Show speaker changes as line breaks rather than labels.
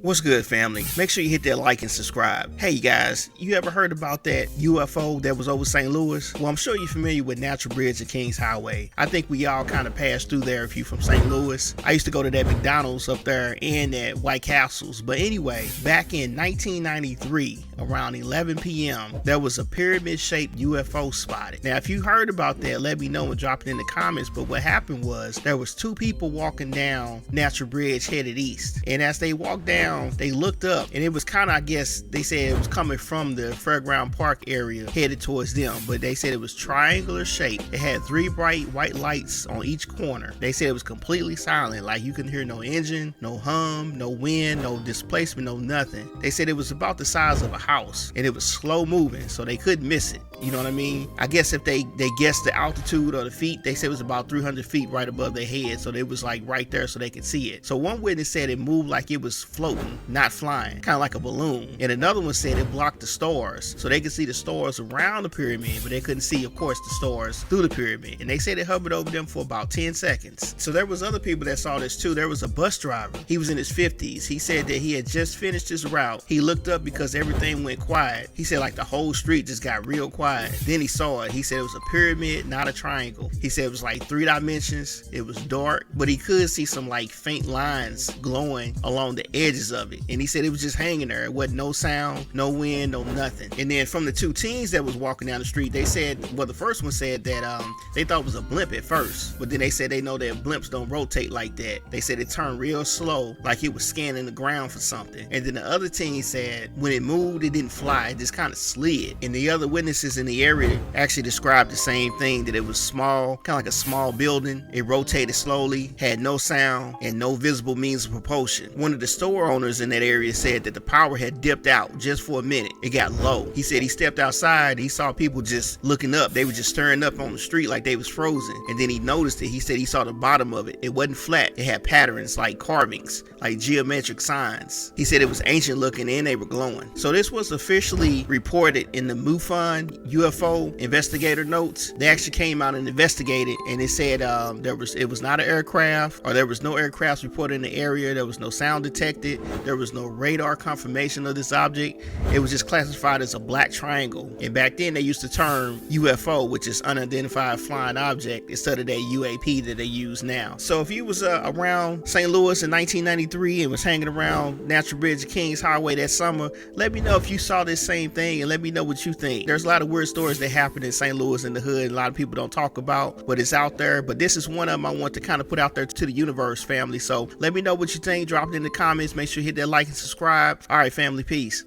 What's good, family? Make sure you hit that like and subscribe. Hey, you guys, you ever heard about that UFO that was over St. Louis? Well, I'm sure you're familiar with Natural Bridge and Kings Highway. I think we all kind of passed through there if you're from St. Louis. I used to go to that McDonald's up there and at White Castles. But anyway, back in 1993, around 11 p.m., there was a pyramid-shaped UFO spotted. Now, if you heard about that, let me know and drop it in the comments. But what happened was there was two people walking down Natural Bridge headed east. And as they walked down, they looked up and it was kind of, I guess they said it was coming from the Fairground Park area headed towards them, but they said it was triangular shaped. It had three bright white lights on each corner. They said it was completely silent, like you couldn't hear no engine, no hum, no wind, no displacement, no nothing. They said it was about the size of a house and it was slow moving, so they couldn't miss it. You know what I mean? I guess if they guessed the altitude or the feet, they said it was about 300 feet right above their head, so it was like right there so they could see it. So one witness said it moved like it was floating, not flying, kind of like a balloon. And another one said it blocked the stars, so they could see the stars around the pyramid, but they couldn't see, of course, the stars through the pyramid. And they said it hovered over them for about 10 seconds. So there was other people that saw this too. There was a bus driver. He was in his 50s. He said that he had just finished his route. He looked up because everything went quiet. He said like the whole street just got real quiet. Then he saw it. He said it was a pyramid, not a triangle. He said it was like 3 dimensions. It was dark, but he could see some like faint lines glowing along the edges of it. And he said it was just hanging there. It wasn't no sound, no wind, no nothing. And then from the two teens that was walking down the street, they said, well, the first one said that they thought it was a blimp at first, but then they said they know that blimps don't rotate like that. They said it turned real slow, like it was scanning the ground for something. And then the other teen said when it moved, it didn't fly, it just kind of slid. And the other witnesses in the area actually described the same thing, that it was small, kind of like a small building. It rotated slowly, had no sound, and no visible means of propulsion. One of the store owners in that area said that the power had dipped out just for a minute. It got low. He said he stepped outside, he saw people just looking up. They were just staring up on the street like they was frozen. And then he noticed it. He said he saw the bottom of it. It wasn't flat. It had patterns like carvings, like geometric signs. He said it was ancient looking and they were glowing. So this was officially reported in the MUFON UFO investigator notes. They actually came out and investigated, and it said it was not an aircraft, or there was no aircrafts reported in the area. There was no sound detected. There was no radar confirmation of this object. It was just classified as a black triangle. And back then they used the term UFO, which is unidentified flying object, instead of that UAP that they use now. So if you was around St. Louis in 1993 and was hanging around Natural Bridge and Kings Highway that summer, let me know if you saw this same thing and let me know what you think. There's a lot of weird stories that happen in St. Louis in the hood, a lot of people don't talk about, but it's out there. But this is one of them I want to kind of put out there to the universe, family. So let me know what you think. Drop it in the comments. Make sure you hit that like and subscribe. All right, family, peace.